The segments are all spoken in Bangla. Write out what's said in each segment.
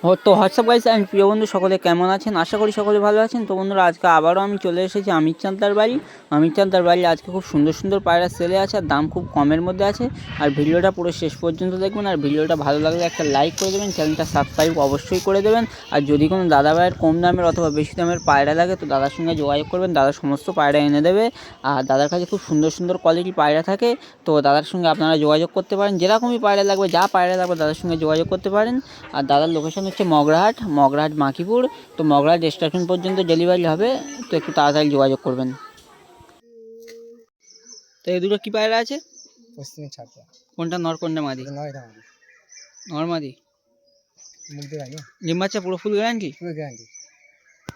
তো হোয়াটসঅ্যাপ গাইস অ্যান্ড প্রিয় বন্ধু সকলে কেমন আছেন? আশা করি সকলে ভালো আছেন। তো বন্ধুরা আজকে আবারও আমি চলে এসেছি আমির চান্দার বাড়ি। আমির চান্দার বাড়ি আজকে খুব সুন্দর সুন্দর পায়রা সেলে আছে আর দাম খুব কমের মধ্যে আছে। আর ভিডিওটা পুরো শেষ পর্যন্ত দেখবেন। আর ভিডিওটা ভালো লাগলে একটা লাইক করে দেবেন, চ্যানেলটা সাবস্ক্রাইব অবশ্যই করে দেবেন। আর যদি কোনো দাদা ভাইয়ের কম দামের অথবা বেশি দামের পায়রা লাগে তো দাদার সঙ্গে যোগাযোগ করবেন, দাদা সমস্ত পায়রা এনে দেবে। আর দাদার কাছে খুব সুন্দর সুন্দর কোয়ালিটির পায়রা থাকে। তো দাদার সঙ্গে আপনারা যোগাযোগ করতে পারেন, যেরকমই পায়রা লাগবে, যা পায়রা লাগবে দাদার সঙ্গে যোগাযোগ করতে পারেন। আর দাদার লোকেশন হচ্ছে মগরাহাট মাকিপুর। তো মগরাহাট স্টেশন পর্যন্ত ডেলিভারি হবে, তো একটু তাড়াতাড়ি যোগাযোগ করবেন। তো এই দুটো কী পায়রা আছে? পশ্চিমে ছাপা কোনটা নর কোনটা মাদি? নয় দাম নর মাদি মুগ্ধ গাড়ি ডিম বাচ্চা পুরো ফুল গ্যারান্টি? পুরো গ্যারান্টি।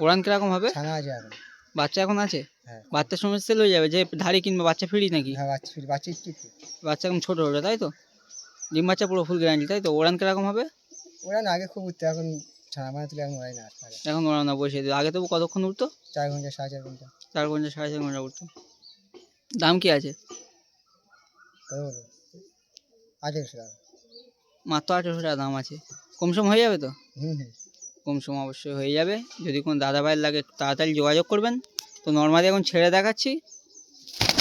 ওড়ান কীরকম হবে? ছানা আছে এখন। বাচ্চা এখন আছে? হ্যাঁ বাচ্চার সময় সেল হয়ে যাবে, যে ধাড়ি কিনবে বাচ্চা ফ্রি নাকি? হ্যাঁ বাচ্চা একটু বাচ্চা এখন ছোটো ওটা, তাই তো? ডিম বাচ্চা পুরো ফুল গ্যারান্টি, তাই তো? ওড়ান কীরকম হবে? ওরা না আগে খুব উঠতো, এখন ছানা মানে তুলে এখন ওরাই না আসতে পারে। এখন ওড়ানো বসে দিল, আগে তবু কতক্ষণ উঠতো? 4 ঘন্টা 4.5 ঘন্টা 4 ঘন্টা 4.5 ঘন্টা উঠতো। দাম কি আছে? কত বলবো 1800 টাকা। মাত্র 1800 টাকা দাম আছে। কম সম হয়ে যাবে তো? হুম কম সম অবশ্যই হয়ে যাবে। যদি কোনো দাদা ভাইয়ের লাগে একটু তাড়াতাড়ি যোগাযোগ করবেন। তো নর্মাদি এখন ছেড়ে দেখাচ্ছি,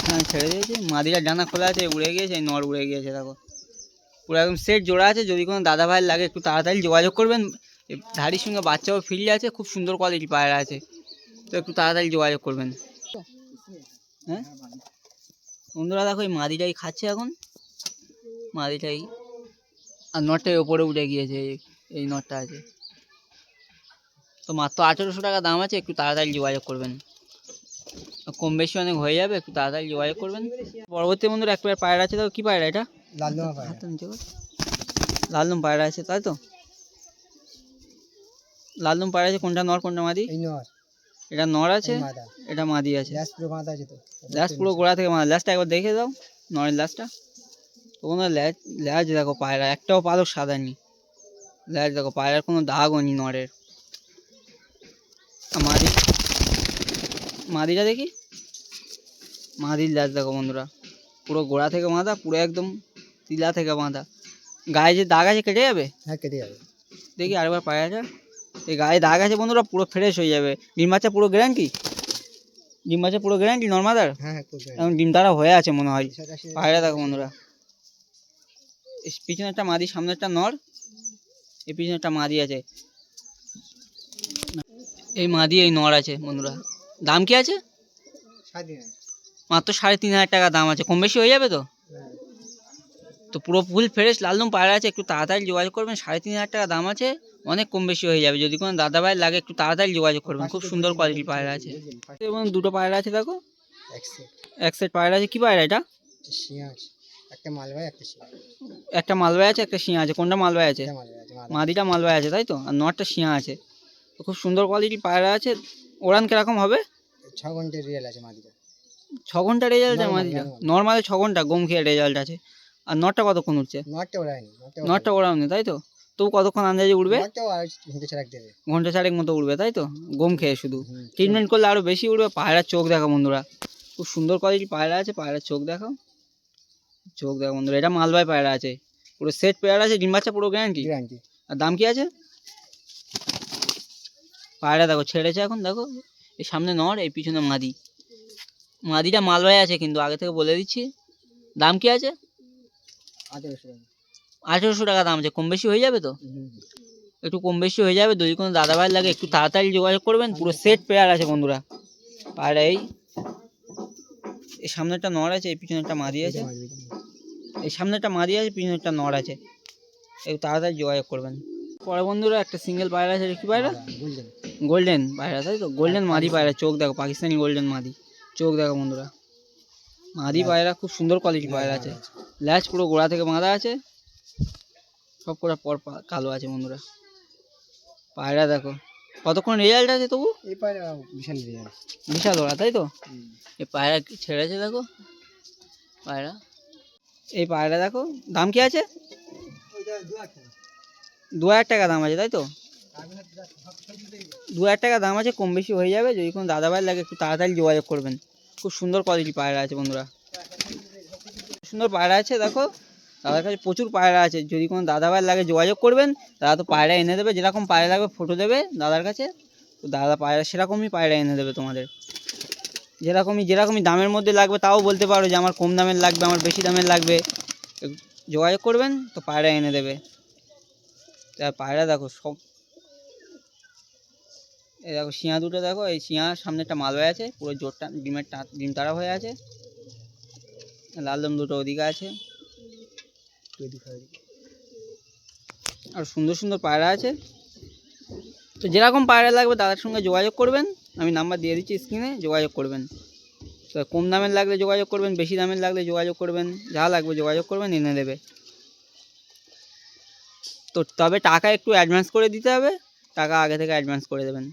হ্যাঁ ছেড়ে দিয়েছি। মাদিরা ডানা খোলা আছে, উড়ে গিয়েছে, এই নর উড়ে গিয়েছে, দেখো পুরো একদম সেট জোড়া আছে। যদি কোনো দাদা ভাইয়ের লাগে একটু তাড়াতাড়ি যোগাযোগ করবেন। এই ধাড়ির সঙ্গে বাচ্চাও ফ্রি আছে, খুব সুন্দর কোয়ালিটি পায়রা আছে, তো একটু তাড়াতাড়ি যোগাযোগ করবেন। হ্যাঁ বন্ধুরা দেখো এই মাদিটাই খাচ্ছে এখন, মাদিটাই। আর নটটাই ওপরে উঠে গিয়েছে, এই নটটা আছে। তো মাত্র 1800 টাকা দাম আছে, একটু তাড়াতাড়ি যোগাযোগ করবেন। কম বেশি অনেক হয়ে যাবে, একটু তাড়াতাড়ি যোগাযোগ করবেন। পরবর্তী বন্ধুরা একটা পায়রা আছে, দেখো কী পায়রা এটা? লালদমা পায়রা। হাতে নিচে কর। লালদম পায়রা আছে, তাই তো? লালদম পায়রা আছে, কোনটা নর কোনটা মাদি? এই নর এটা নর আছে, এই মাদা এটা মাদি আছে। ল্যাস পুরো মাদা আছে তো। ল্যাস পুরো গোড়া থেকে মাদা। ল্যাসটা একবার দেখে দাও, নরের ল্যাসটা। তো কোনো ল্যাজ দেখো পায়রা একটাও পালক সাদা নি। ল্যাজ দেখো পায়রার কোনো দাগও নি নরের। আর মাদিটা দেখি, মাদির ল্যাজ দেখো বন্ধুরা, পুরো গোড়া থেকে বাঁধা, পুরো একদম তিলা থেকে বাঁধা। গায়ে যে দাগ আছে কেটে যাবে? হ্যাঁ কেটে যাবে। দেখি আরেকবার পায়রাটা। এই গায়ে দাগ আছে বন্ধুরা, পুরো ফ্রেশ হয়ে যাবে। ডিম বাচ্চা পুরো গ্যারান্টি? ডিম বাচ্চা পুরো গ্যারান্টি নর্মাদার? হ্যাঁ হ্যাঁ পুরো এখন ডিম তারা হয়ে আছে মনে হয়। পায়রা দেখো বন্ধুরা, পিছনে একটা মাদি, সামনে একটা নর, এই পিছনে একটা মাদি আছে। এই মাদি এই নর আছে বন্ধুরা। দাম কি আছে? মাত্র 3500 টাকা দাম আছে। কম বেশি হয়ে যাবে তো? তো পুরো ফুল ফ্রেশ লালদম পায়রা আছে, একটু তাড়াতাড়ি যোগাযোগ করবেন। 3500 টাকা দাম আছে, অনেক কম বেশি হয়ে যাবে। যদি কোনো দাদা ভাই লাগে একটু তাড়াতাড়ি যোগাযোগ করবেন, খুব সুন্দর কোয়ালিটির পায়রা আছে। এবং দুটো পায়রা আছে দেখো, এক সেট পায়রা আছে। কি পায়রা এটা? শিয়া আছে, একটা মালবাই একটা শিয়া। একটা মালবাই আছে, একটা শিয়া আছে। কোনটা মালবাই আছে? মালবাই আছে মাদিটা মালবাই আছে, তাই তো? আর নটটা শিয়া আছে। তো খুব সুন্দর কোয়ালিটির পায়রা আছে। ওড়ান কিরকম হবে? 6 ঘন্টা রিয়েল আছে মাদিটা। 6 ঘন্টা রেজাল্ট আছে মাদিটা? নর্মালে 6 ঘন্টা গম খেয়ে রেজাল্ট আছে। আর নটটা কতক্ষণ উঠছে? নটটা ওড়ায়নি, নটটা ওড়াওনি, তাই তো? তবু কতক্ষণ আন্দাজে উঠবে? নটটাও আর ঘন্টা ছাড়া দেবে। ঘন্টা 4 মতো উঠবে, তাই তো? গম খেয়ে শুধু। ট্রিটমেন্ট করলে আরও বেশি উঠবে। পায়রার চোখ দেখো বন্ধুরা, খুব সুন্দর কোয়ালিটির পায়রা আছে। পায়রার চোখ দেখো, চোখ দেখো বন্ধুরা। এটা মালবাই পায়রা আছে, পুরো সেট পেয়ার আছে। ডিম বাচ্চা পুরো গ্যারান্টি? গ্যারান্টি। আর দাম কি আছে? পায়রা দেখো ছেড়েছে এখন, দেখো এই সামনে নর, এই পিছনে মাদি। মাদিটা মালবাই আছে কিন্তু, আগে থেকে বলে দিচ্ছি। দাম কি আছে? 1800 টাকা। 1800 টাকা দাম আছে। কম বেশি হয়ে যাবে তো? একটু কম বেশি হয়ে যাবে। যদি কোনো দাদা ভাই লাগে একটু তাড়াতাড়ি যোগাযোগ করবেন। পুরো সেট পেয়ার আছে বন্ধুরা। আর এই সামনে একটা নর আছে, এই পিছনে একটা মাদি আছে। এই সামনে একটা মাদি আছে, পিছনে একটা নর আছে। একটু তাড়াতাড়ি যোগাযোগ করবেন। পরে বন্ধুরা একটা সিঙ্গেল পায়রা আছে। কি পায়রা? গোল্ডেন পায়রা, তাই তো? গোল্ডেন মাদি পায়রা। চোখ দেখো, পাকিস্তানি গোল্ডেন মাদি। চোখ দেখো বন্ধুরা, মাদি পায়রা খুব সুন্দর কোয়ালিটি পায়রা আছে। ল্যাজ পুরো গোড়া থেকে বাঁধা আছে, সব করে পর কালো আছে বন্ধুরা। পায়রা দেখো কতক্ষণ রেজাল্ট আছে তবু? এই পায়রা বিশাল রেজাল্ট, বিশাল ওরা, তাই তো? এই পায়রা ছেড়েছে দেখো পায়রা। এই পায়রা দেখো, দাম কি আছে? 2000 টাকা দাম আছে, তাই তো? 2000 টাকা দাম আছে, কম বেশি হয়ে যাবে। যদি কোনো দাদা ভাই লাগে একটু তাড়াতাড়ি যোগাযোগ করবেন। খুব সুন্দর কোয়ালিটি পায়রা আছে বন্ধুরা, সুন্দর পায়রা আছে দেখো। দাদার কাছে প্রচুর পায়রা আছে, যদি কোনো দাদা ভাইয়ের লাগে যোগাযোগ করবেন, দাদা তো পায়রা এনে দেবে, যেরকম পায়রা লাগবে ফটো দেবে দাদার কাছে, তো দাদা পায়রা সেরকমই পায়রা এনে দেবে তোমাদের। যেরকমই দামের মধ্যে লাগবে তাও বলতে পারো যে আমার কম দামের লাগবে, আমার বেশি দামের লাগবে, যোগাযোগ করবেন তো পায়রা এনে দেবে। তা পায়রা দেখো সব, এই দেখো শিঙা দুটো দেখো, এই শিঙার সামনে একটা মালবাই আছে, পুরো জোরটা ডিম তারা হয়ে আছে, লালদম দুটো ওদিকে আছে, আর সুন্দর সুন্দর পায়রা আছে। তো যেরকম পায়রা লাগবে দাদার সঙ্গে যোগাযোগ করবেন, আমি নাম্বার দিয়ে দিচ্ছি স্ক্রিনে, যোগাযোগ করবেন। তো কম দামের লাগলে যোগাযোগ করবেন, বেশি দামের লাগলে যোগাযোগ করবেন, যা লাগবে যোগাযোগ করবেন, এনে দেবে। তো তবে টাকা একটু অ্যাডভান্স করে দিতে হবে, টাকা আগে থেকে অ্যাডভান্স করে দেবেন।